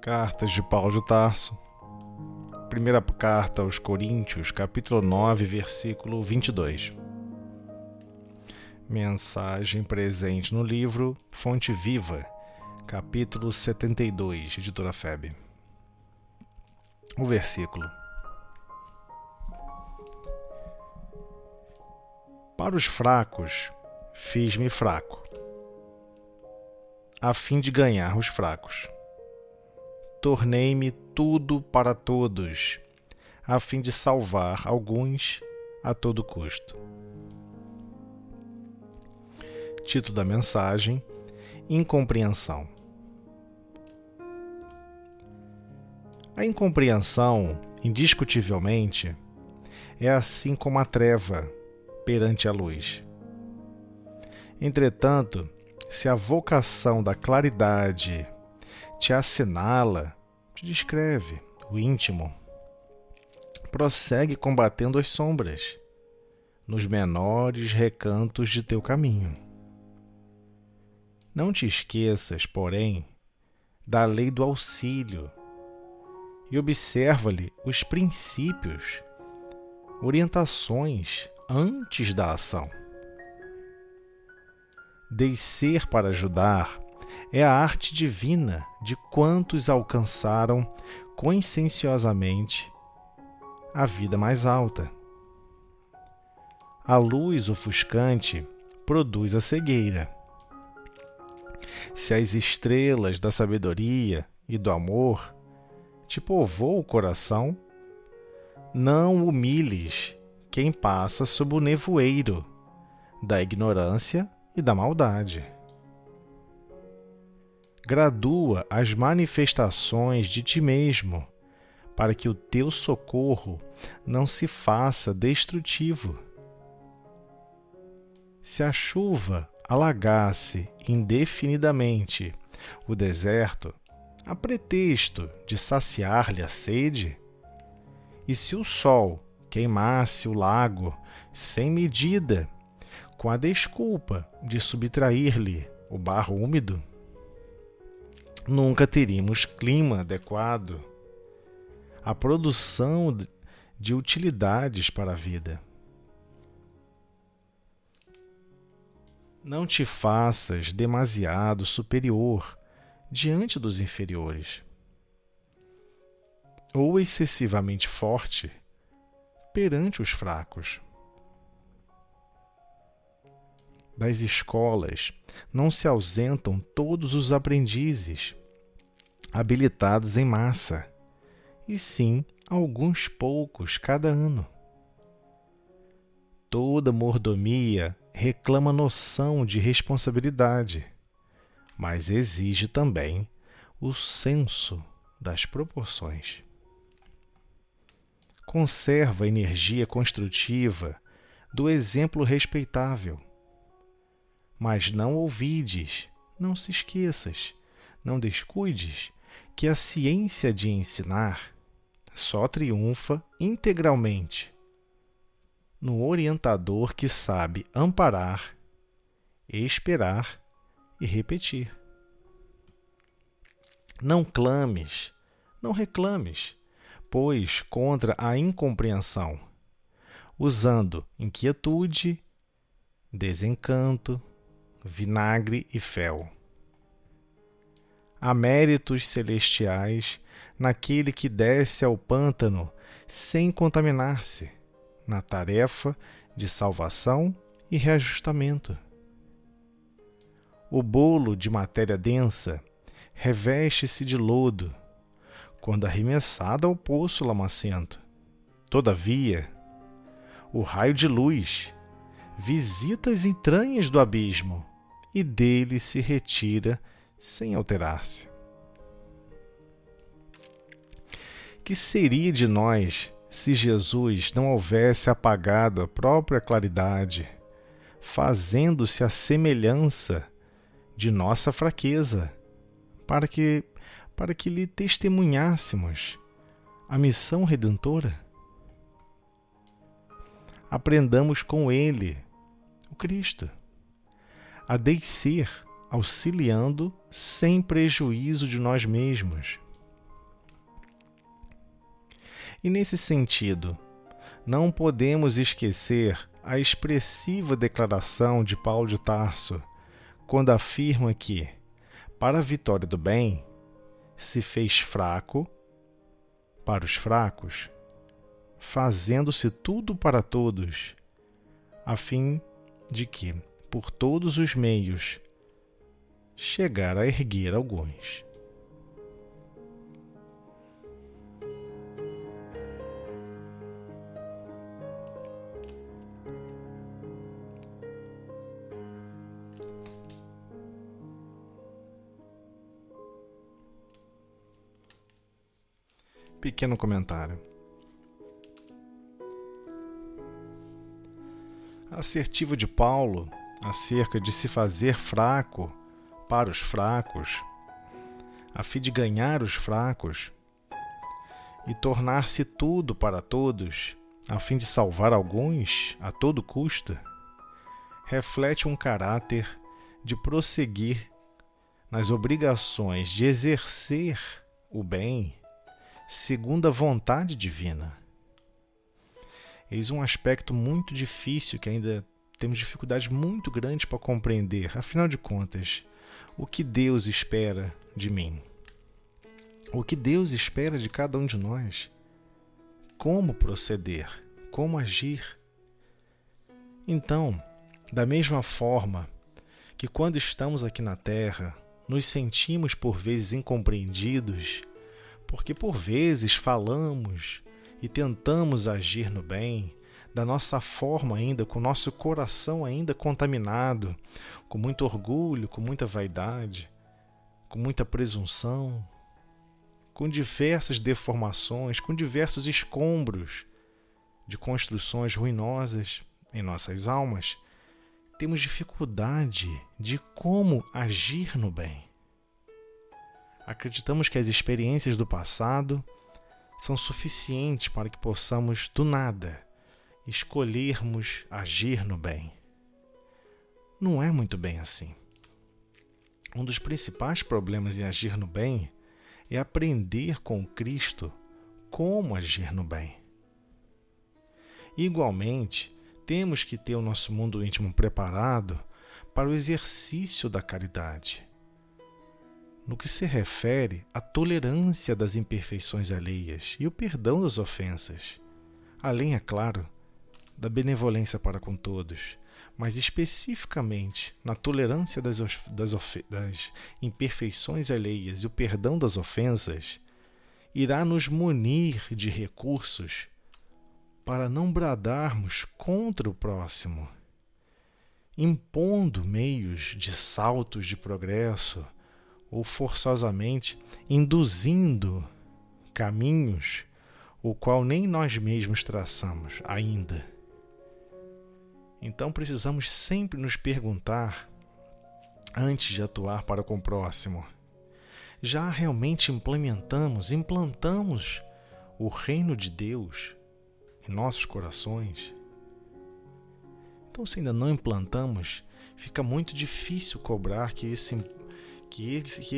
Cartas de Paulo de Tarso. Primeira carta aos Coríntios, capítulo 9, versículo 22. Mensagem presente no livro Fonte Viva, capítulo 72, editora FEB. O versículo: Para os fracos, fiz-me fraco, a fim de ganhar os fracos. Tornei-me tudo para todos, a fim de salvar alguns a todo custo. Título da mensagem: Incompreensão. A incompreensão, indiscutivelmente, é assim como a treva perante a luz. Entretanto, se a vocação da claridade te assinala, te descreve o íntimo, prossegue combatendo as sombras, nos menores recantos de teu caminho. Não te esqueças, porém, da lei do auxílio e observa-lhe os princípios, orientações antes da ação. Descer para ajudar é a arte divina de quantos alcançaram conscienciosamente a vida mais alta. A luz ofuscante produz a cegueira. Se as estrelas da sabedoria e do amor te povoam o coração, não humilhes quem passa sob o nevoeiro da ignorância e da maldade. Gradua as manifestações de ti mesmo, para que o teu socorro não se faça destrutivo. Se a chuva alagasse indefinidamente o deserto, a pretexto de saciar-lhe a sede, e se o sol queimasse o lago sem medida, com a desculpa de subtrair-lhe o barro úmido, nunca teríamos clima adequado à produção de utilidades para a vida. Não te faças demasiado superior diante dos inferiores, ou excessivamente forte perante os fracos. Das escolas não se ausentam todos os aprendizes habilitados em massa, e sim alguns poucos cada ano. Toda mordomia reclama noção de responsabilidade, mas exige também o senso das proporções. Conserva a energia construtiva do exemplo respeitável, mas não ouvides, não se esqueças, não descuides que a ciência de ensinar só triunfa integralmente no orientador que sabe amparar, esperar e repetir. Não clames, não reclames, pois contra a incompreensão, usando inquietude, desencanto, vinagre e fel. Há méritos celestiais naquele que desce ao pântano sem contaminar-se, na tarefa de salvação e reajustamento. O bolo de matéria densa reveste-se de lodo quando arremessado ao poço lamacento. Todavia, o raio de luz visita as entranhas do abismo e dele se retira sem alterar-se. Que seria de nós se Jesus não houvesse apagado a própria claridade, fazendo-se a semelhança de nossa fraqueza, para que lhe testemunhássemos a missão redentora? Aprendamos com ele, o Cristo, a descer auxiliando sem prejuízo de nós mesmos, E nesse sentido, não podemos esquecer a expressiva declaração de Paulo de Tarso, quando afirma que, para a vitória do bem, se fez fraco para os fracos, fazendo-se tudo para todos, a fim de que, por todos os meios, chegar a erguer alguns. Pequeno comentário. A assertiva de Paulo acerca de se fazer fraco para os fracos, a fim de ganhar os fracos, e tornar-se tudo para todos, a fim de salvar alguns a todo custo, reflete um caráter de prosseguir nas obrigações de exercer o bem segundo a vontade divina. Eis um aspecto muito difícil que ainda temos dificuldades muito grandes para compreender. Afinal de contas, o que Deus espera de mim? O que Deus espera de cada um de nós? Como proceder? Como agir? Então, da mesma forma que quando estamos aqui na Terra, nos sentimos por vezes incompreendidos, porque por vezes falamos e tentamos agir no bem, da nossa forma ainda, com o nosso coração ainda contaminado, com muito orgulho, com muita vaidade, com muita presunção, com diversas deformações, com diversos escombros de construções ruinosas em nossas almas, temos dificuldade de como agir no bem. Acreditamos que as experiências do passado são suficientes para que possamos, do nada, escolhermos agir no bem. Não é muito bem assim. Um dos principais problemas em agir no bem é aprender com Cristo como agir no bem. Igualmente, temos que ter o nosso mundo íntimo preparado para o exercício da caridade, no que se refere à tolerância das imperfeições alheias e o perdão das ofensas, além, é claro, da benevolência para com todos, mas especificamente na tolerância das imperfeições alheias e o perdão das ofensas, irá nos munir de recursos para não bradarmos contra o próximo, impondo meios de saltos de progresso ou forçosamente induzindo caminhos o qual nem nós mesmos traçamos ainda. Então precisamos sempre nos perguntar, antes de atuar para com o próximo, já realmente implantamos o reino de Deus em nossos corações? Então, se ainda não implantamos, fica muito difícil cobrar que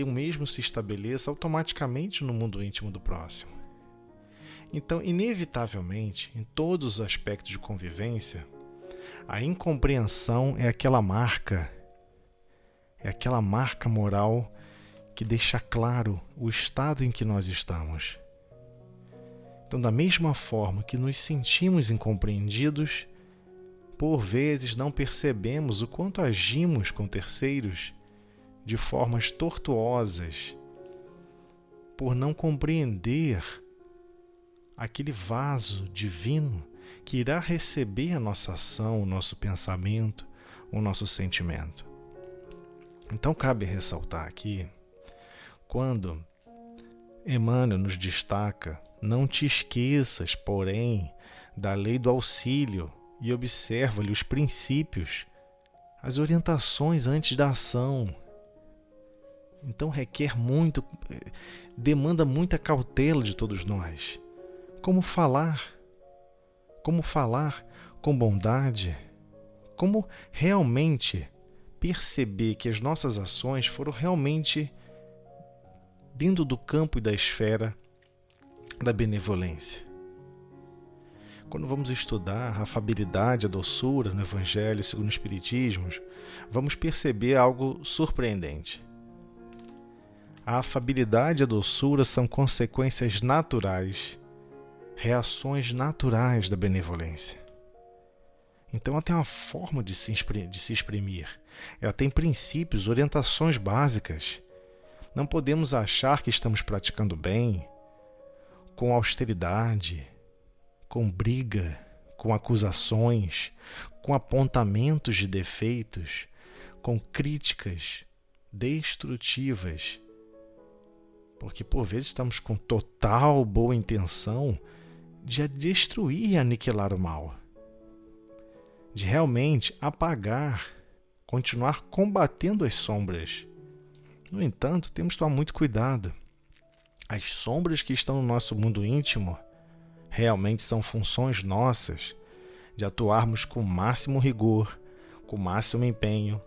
o mesmo se estabeleça automaticamente no mundo íntimo do próximo. Então, inevitavelmente, em todos os aspectos de convivência, a incompreensão é aquela marca moral que deixa claro o estado em que nós estamos. Então, da mesma forma que nos sentimos incompreendidos, por vezes não percebemos o quanto agimos com terceiros de formas tortuosas, por não compreender aquele vaso divino que irá receber a nossa ação, o nosso pensamento, o nosso sentimento. Então cabe ressaltar aqui, quando Emmanuel nos destaca: não te esqueças, porém, da lei do auxílio e observa-lhe os princípios, as orientações antes da ação. Então demanda muita cautela de todos nós. Como falar com bondade, como realmente perceber que as nossas ações foram realmente dentro do campo e da esfera da benevolência. Quando vamos estudar a afabilidade, a doçura no Evangelho segundo o Espiritismo, vamos perceber algo surpreendente. A afabilidade e a doçura são consequências naturais, reações naturais da benevolência. Então ela tem uma forma de se exprimir. Ela tem princípios, orientações básicas. Não podemos achar que estamos praticando bem com austeridade, com briga, com acusações, com apontamentos de defeitos, com críticas destrutivas. Porque por vezes estamos com total boa intenção de destruir e aniquilar o mal, de realmente apagar, continuar combatendo as sombras. No entanto, temos que tomar muito cuidado. As sombras que estão no nosso mundo íntimo realmente são funções nossas de atuarmos com o máximo rigor, com o máximo empenho,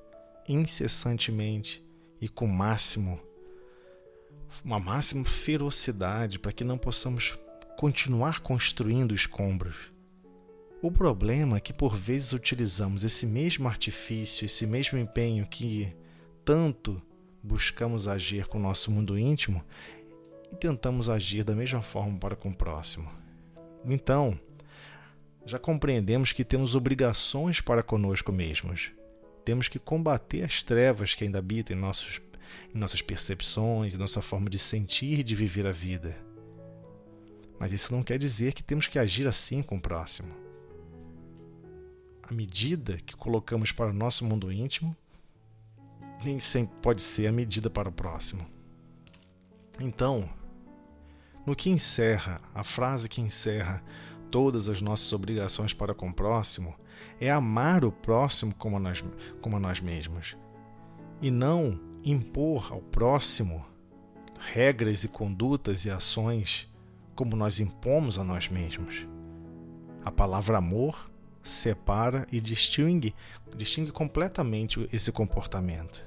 incessantemente e com uma máxima ferocidade para que não possamos continuar construindo escombros. O problema é que por vezes utilizamos esse mesmo artifício, esse mesmo empenho que tanto buscamos agir com o nosso mundo íntimo e tentamos agir da mesma forma para com o próximo. Então, já compreendemos que temos obrigações para conosco mesmos. Temos que combater as trevas que ainda habitam em nossas percepções, em nossa forma de sentir e de viver a vida. Mas isso não quer dizer que temos que agir assim com o próximo. A medida que colocamos para o nosso mundo íntimo nem sempre pode ser a medida para o próximo. Então, a frase que encerra todas as nossas obrigações para com o próximo é amar o próximo como a nós mesmos, e não impor ao próximo regras e condutas e ações como nós impomos a nós mesmos. A palavra amor separa e distingue completamente esse comportamento.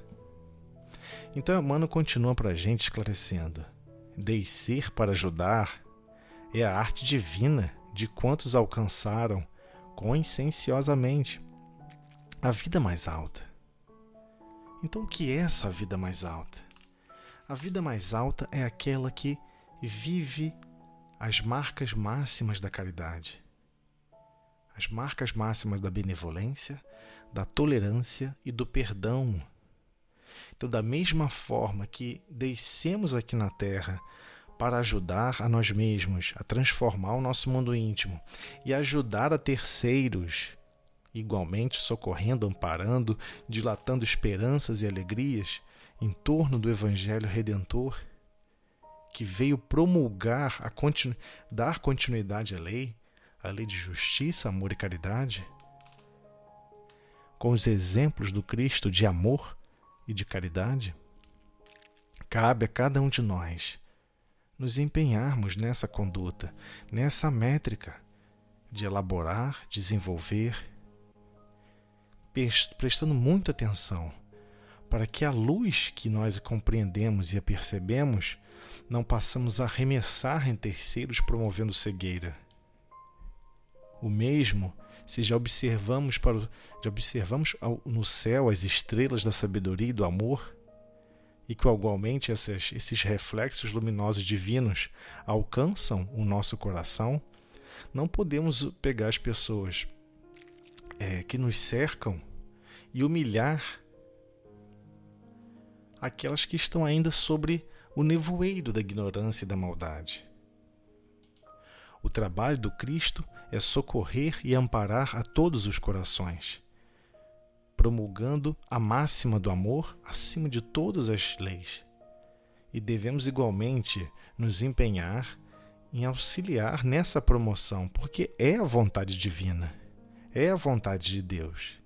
Então Emmanuel continua para a gente esclarecendo: descer para ajudar é a arte divina de quantos alcançaram conscienciosamente a vida mais alta. Então o que é essa vida mais alta? A vida mais alta é aquela que vive as marcas máximas da caridade, as marcas máximas da benevolência, da tolerância e do perdão. Então, da mesma forma que descemos aqui na Terra para ajudar a nós mesmos, a transformar o nosso mundo íntimo e ajudar a terceiros, igualmente socorrendo, amparando, dilatando esperanças e alegrias em torno do Evangelho Redentor, que veio promulgar, dar continuidade à lei de justiça, amor e caridade, com os exemplos do Cristo de amor e de caridade. Cabe a cada um de nós nos empenharmos nessa conduta, nessa métrica de elaborar, desenvolver, prestando muita atenção para que a luz que nós compreendemos e a percebemos não passamos a arremessar em terceiros promovendo cegueira. O mesmo se já observamos no céu as estrelas da sabedoria e do amor, e que igualmente esses reflexos luminosos divinos alcançam o nosso coração, não podemos pegar as pessoas que nos cercam e humilhar aquelas que estão ainda sobre o nevoeiro da ignorância e da maldade. O trabalho do Cristo é socorrer e amparar a todos os corações, promulgando a máxima do amor acima de todas as leis. E devemos igualmente nos empenhar em auxiliar nessa promoção, porque é a vontade divina, é a vontade de Deus.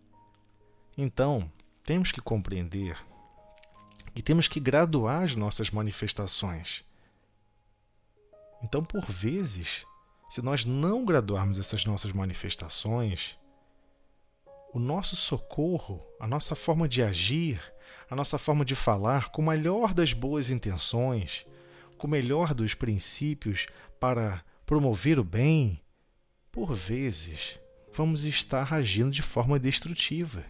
Então, temos que compreender e temos que graduar as nossas manifestações. Então, por vezes, se nós não graduarmos essas nossas manifestações, o nosso socorro, a nossa forma de agir, a nossa forma de falar, com o melhor das boas intenções, com o melhor dos princípios para promover o bem, por vezes, vamos estar agindo de forma destrutiva.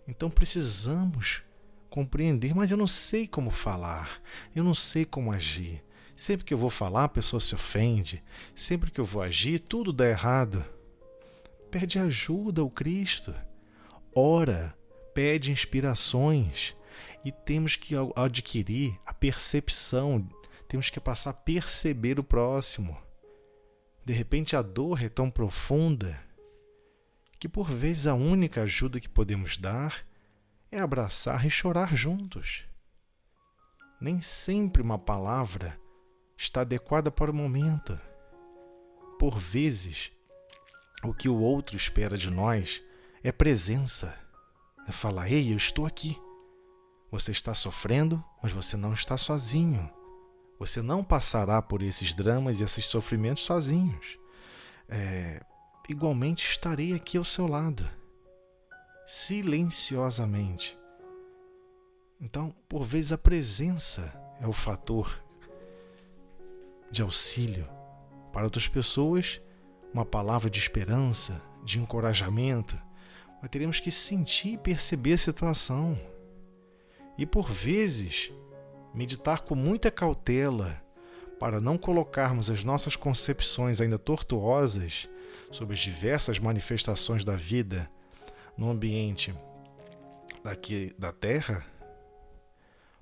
Então precisamos compreender, mas eu não sei como falar, eu não sei como agir. Sempre que eu vou falar, a pessoa se ofende. Sempre que eu vou agir, tudo dá errado. Pede ajuda ao Cristo. Ora, pede inspirações. E temos que adquirir a percepção, temos que passar a perceber o próximo. De repente a dor é tão profunda que por vezes a única ajuda que podemos dar é abraçar e chorar juntos. Nem sempre uma palavra está adequada para o momento. Por vezes, o que o outro espera de nós é presença. É falar: ei, eu estou aqui. Você está sofrendo, mas você não está sozinho. Você não passará por esses dramas e esses sofrimentos sozinhos. Igualmente estarei aqui ao seu lado, silenciosamente. Então, por vezes, a presença é o fator de auxílio. Para outras pessoas, uma palavra de esperança, de encorajamento. Mas teremos que sentir e perceber a situação. E, por vezes, meditar com muita cautela para não colocarmos as nossas concepções ainda tortuosas sobre as diversas manifestações da vida no ambiente daqui da Terra,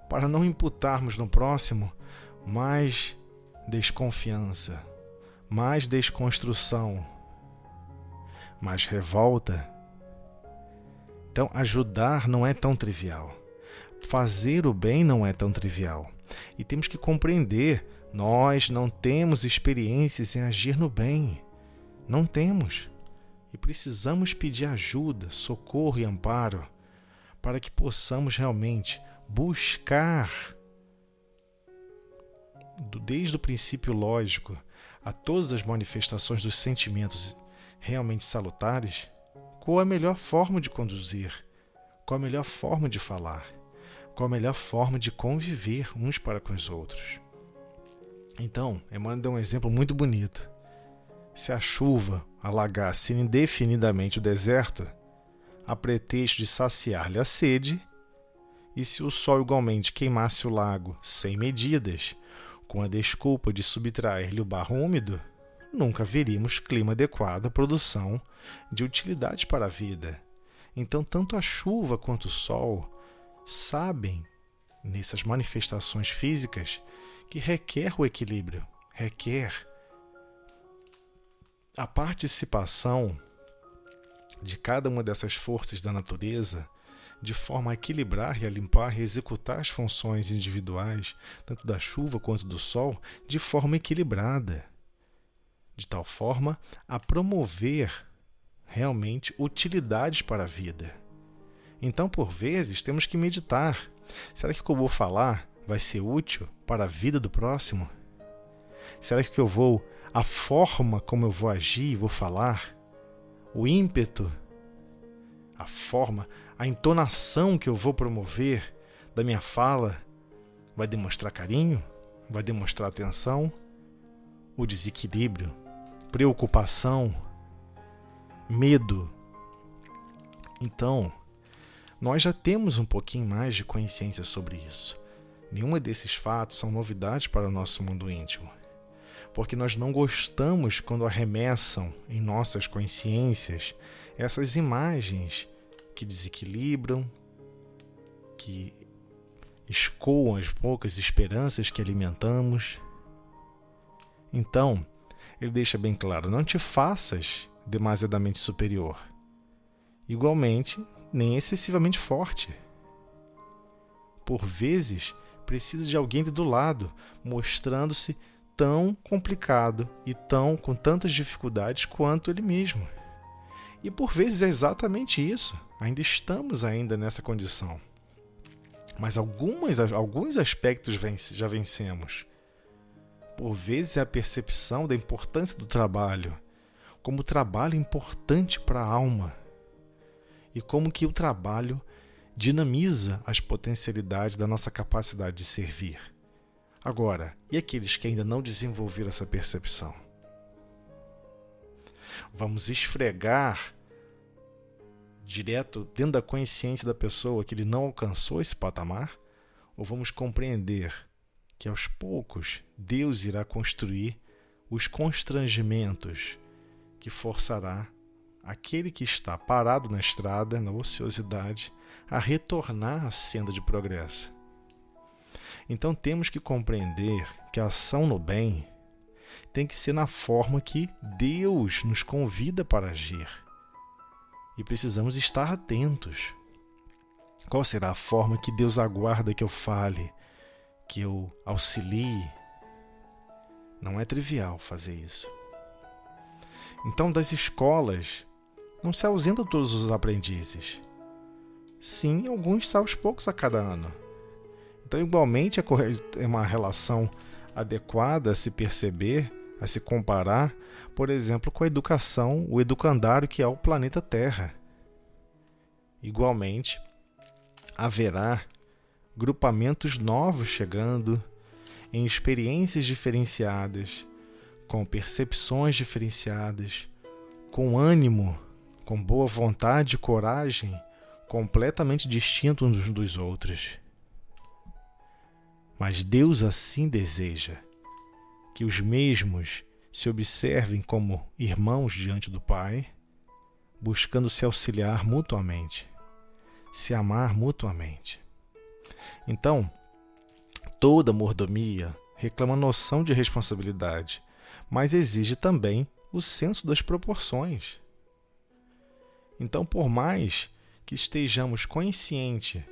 para não imputarmos no próximo mais desconfiança, mais desconstrução, mais revolta. Então, ajudar não é tão trivial. Fazer o bem não é tão trivial. E temos que compreender, nós não temos experiências em agir no bem. Não temos. E precisamos pedir ajuda, socorro e amparo para que possamos realmente buscar, desde o princípio lógico a todas as manifestações dos sentimentos realmente salutares, qual a melhor forma de conduzir, qual a melhor forma de falar, qual a melhor forma de conviver uns para com os outros. Então, Emmanuel deu um exemplo muito bonito. Se a chuva alagasse indefinidamente o deserto, a pretexto de saciar-lhe a sede, e se o sol igualmente queimasse o lago sem medidas, com a desculpa de subtrair-lhe o barro úmido, nunca veríamos clima adequado à produção de utilidades para a vida. Então, tanto a chuva quanto o sol sabem, nessas manifestações físicas, que requer o equilíbrio, requer a participação de cada uma dessas forças da natureza de forma a equilibrar e a limpar e executar as funções individuais, tanto da chuva quanto do sol, de forma equilibrada, de tal forma a promover realmente utilidades para a vida. Então, por vezes, temos que meditar. Será que o que eu vou falar vai ser útil para a vida do próximo? Será que a forma como eu vou agir, vou falar, o ímpeto, a forma, a entonação que eu vou promover da minha fala vai demonstrar carinho? Vai demonstrar atenção? O desequilíbrio, preocupação, medo? Então, nós já temos um pouquinho mais de consciência sobre isso. Nenhuma desses fatos são novidades para o nosso mundo íntimo, porque nós não gostamos quando arremessam em nossas consciências essas imagens que desequilibram, que escoam as poucas esperanças que alimentamos. Então, ele deixa bem claro: não te faças demasiadamente superior, igualmente nem excessivamente forte. Por vezes, precisa de alguém do lado, mostrando-se tão complicado e com tantas dificuldades quanto ele mesmo. E por vezes é exatamente isso. Estamos ainda nessa condição. Mas alguns aspectos já vencemos. Por vezes é a percepção da importância do trabalho, como o trabalho é importante para a alma, e como que o trabalho dinamiza as potencialidades da nossa capacidade de servir. Agora, e aqueles que ainda não desenvolveram essa percepção? Vamos esfregar direto dentro da consciência da pessoa que ele não alcançou esse patamar? Ou vamos compreender que aos poucos Deus irá construir os constrangimentos que forçará aquele que está parado na estrada, na ociosidade, a retornar à senda de progresso? Então temos que compreender que a ação no bem tem que ser na forma que Deus nos convida para agir. E precisamos estar atentos. Qual será a forma que Deus aguarda que eu fale, que eu auxilie? Não é trivial fazer isso. Então, das escolas, não se ausentam todos os aprendizes. Sim, alguns saem aos poucos a cada ano. Então, igualmente, é uma relação adequada a se perceber, a se comparar, por exemplo, com a educação, o educandário que é o planeta Terra. Igualmente, haverá grupamentos novos chegando, em experiências diferenciadas, com percepções diferenciadas, com ânimo, com boa vontade e coragem, completamente distintos uns dos outros. Mas Deus assim deseja que os mesmos se observem como irmãos diante do Pai, buscando se auxiliar mutuamente, se amar mutuamente. Então, toda mordomia reclama noção de responsabilidade, mas exige também o senso das proporções. Então, por mais que estejamos conscientes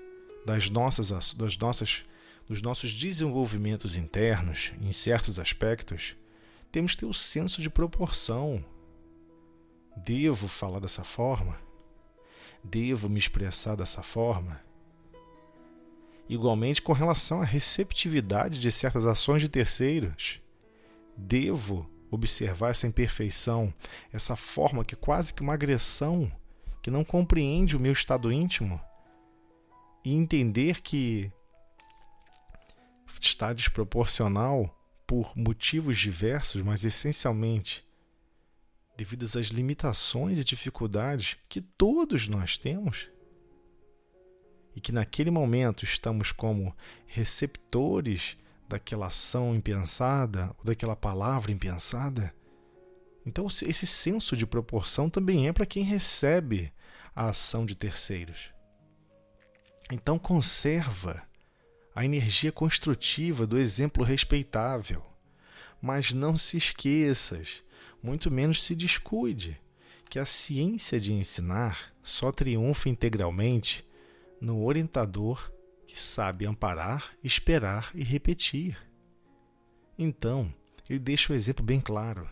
dos nossos desenvolvimentos internos em certos aspectos, temos que ter o senso de proporção. Devo falar dessa forma? Devo me expressar dessa forma? Igualmente, com relação à receptividade de certas ações de terceiros, devo observar essa imperfeição, essa forma que é quase que uma agressão, que não compreende o meu estado íntimo, e entender que está desproporcional por motivos diversos, mas essencialmente devido às limitações e dificuldades que todos nós temos, e que naquele momento estamos como receptores daquela ação impensada ou daquela palavra impensada. Então esse senso de proporção também é para quem recebe a ação de terceiros. Então conserva a energia construtiva do exemplo respeitável, mas não se esqueças, muito menos se descuide, que a ciência de ensinar só triunfa integralmente no orientador que sabe amparar, esperar e repetir. Então, ele deixa o exemplo bem claro.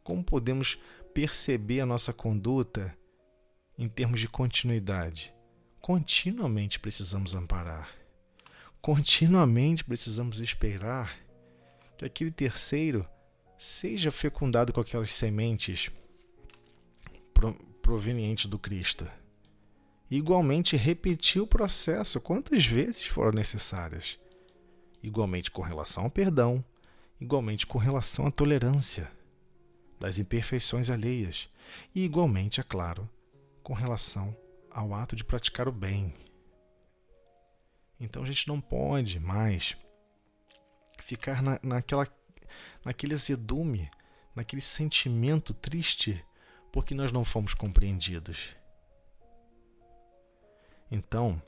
Como podemos perceber a nossa conduta em termos de continuidade? Continuamente precisamos amparar. Continuamente precisamos esperar que aquele terceiro seja fecundado com aquelas sementes provenientes do Cristo. Igualmente repetir o processo quantas vezes foram necessárias. Igualmente com relação ao perdão, igualmente com relação à tolerância das imperfeições alheias e igualmente, é claro, com relação ao ato de praticar o bem. Então a gente não pode mais ficar naquele azedume, naquele sentimento triste porque nós não fomos compreendidos. Então,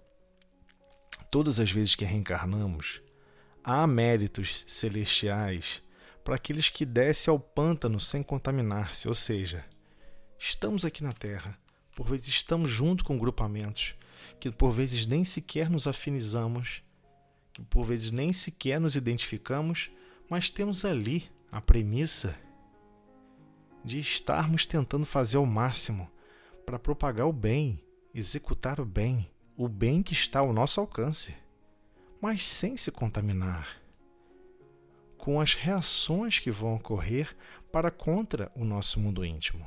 todas as vezes que reencarnamos, há méritos celestiais para aqueles que descem ao pântano sem contaminar-se, ou seja, estamos aqui na Terra, por vezes estamos junto com grupamentos que por vezes nem sequer nos afinizamos, que por vezes nem sequer nos identificamos, mas temos ali a premissa de estarmos tentando fazer o máximo para propagar o bem, executar o bem que está ao nosso alcance, mas sem se contaminar com as reações que vão ocorrer para contra o nosso mundo íntimo.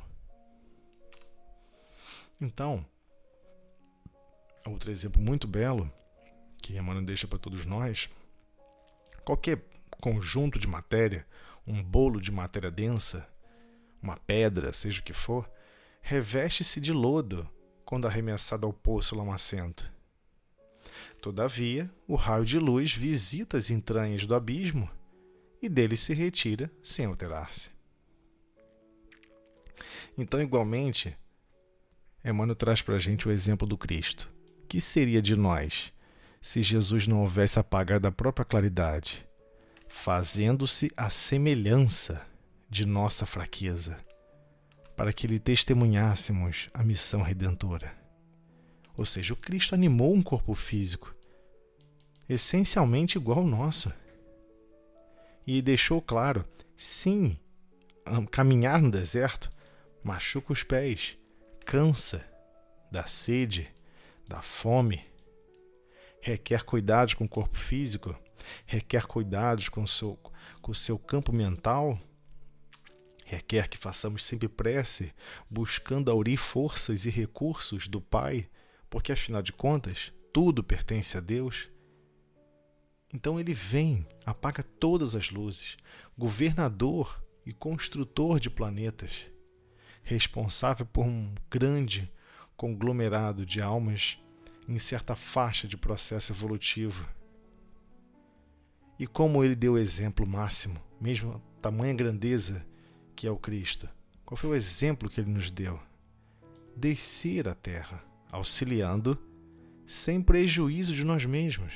Então, outro exemplo muito belo que Emmanuel deixa para todos nós: qualquer conjunto de matéria, um bolo de matéria densa, uma pedra, seja o que for, reveste-se de lodo quando arremessada ao poço lamacento. Todavia, o raio de luz visita as entranhas do abismo e dele se retira sem alterar-se. Então, igualmente, Emmanuel traz para a gente o exemplo do Cristo. O que seria de nós se Jesus não houvesse apagado a própria claridade, fazendo-se a semelhança de nossa fraqueza, para que lhe testemunhássemos a missão redentora? Ou seja, o Cristo animou um corpo físico, essencialmente igual ao nosso. E deixou claro, sim, caminhar no deserto machuca os pés, cansa, dá sede, dá fome, requer cuidados com o corpo físico, requer cuidados com o seu campo mental, requer que façamos sempre prece, buscando aurir forças e recursos do Pai, porque afinal de contas, tudo pertence a Deus. Então ele vem, apaga todas as luzes, governador e construtor de planetas, responsável por um grande conglomerado de almas em certa faixa de processo evolutivo. E como ele deu o exemplo máximo, mesmo a tamanha grandeza que é o Cristo, qual foi o exemplo que ele nos deu? Descer à Terra, auxiliando sem prejuízo de nós mesmos.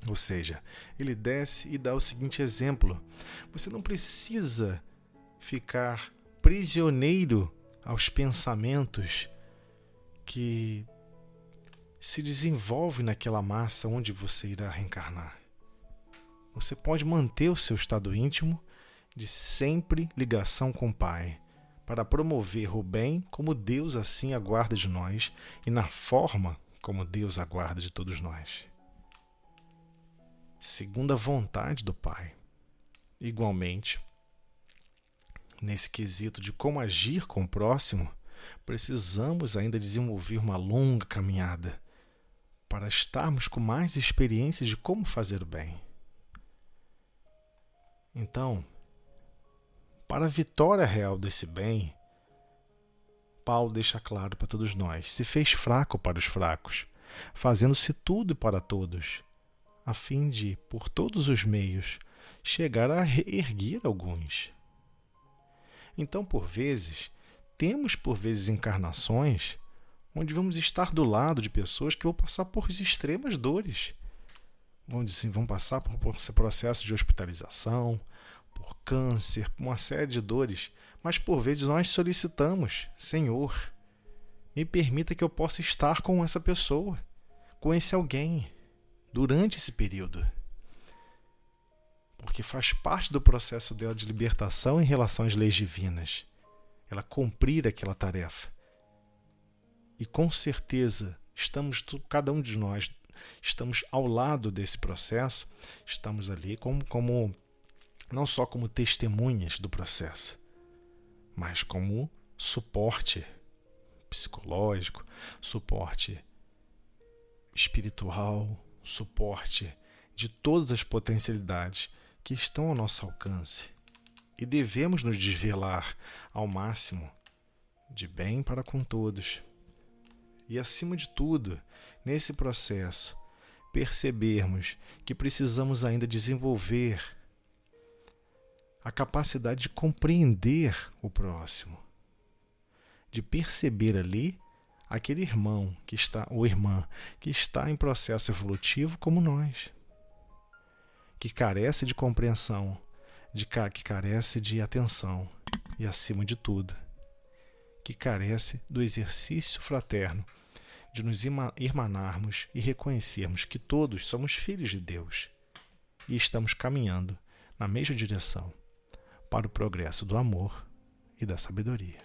Ou seja, ele desce e dá o seguinte exemplo: você não precisa ficar prisioneiro aos pensamentos que se desenvolvem naquela massa onde você irá reencarnar. Você pode manter o seu estado íntimo de sempre ligação com o Pai, para promover o bem como Deus assim aguarda de nós e na forma como Deus aguarda de todos nós, segundo a vontade do Pai. Igualmente, nesse quesito de como agir com o próximo, precisamos ainda desenvolver uma longa caminhada para estarmos com mais experiências de como fazer o bem. Então, para a vitória real desse bem, Paulo deixa claro para todos nós: se fez fraco para os fracos, fazendo-se tudo para todos, a fim de, por todos os meios, chegar a erguer alguns. Então, temos por vezes encarnações onde vamos estar do lado de pessoas que vão passar por extremas dores. Vão passar por esse processo de hospitalização, por câncer, por uma série de dores. Mas por vezes nós solicitamos: Senhor, me permita que eu possa estar com essa pessoa, com esse alguém, durante esse período. Porque faz parte do processo dela de libertação em relação às leis divinas, ela cumprir aquela tarefa. E com certeza, cada um de nós, estamos ao lado desse processo, estamos ali como não só como testemunhas do processo, mas como suporte psicológico, suporte espiritual, suporte de todas as potencialidades que estão ao nosso alcance. E devemos nos desvelar ao máximo de bem para com todos. E, acima de tudo, nesse processo, percebermos que precisamos ainda desenvolver a capacidade de compreender o próximo, de perceber ali aquele irmão ou irmã que está em processo evolutivo como nós, que carece de compreensão, que carece de atenção e, acima de tudo, que carece do exercício fraterno de nos irmanarmos e reconhecermos que todos somos filhos de Deus e estamos caminhando na mesma direção para o progresso do amor e da sabedoria.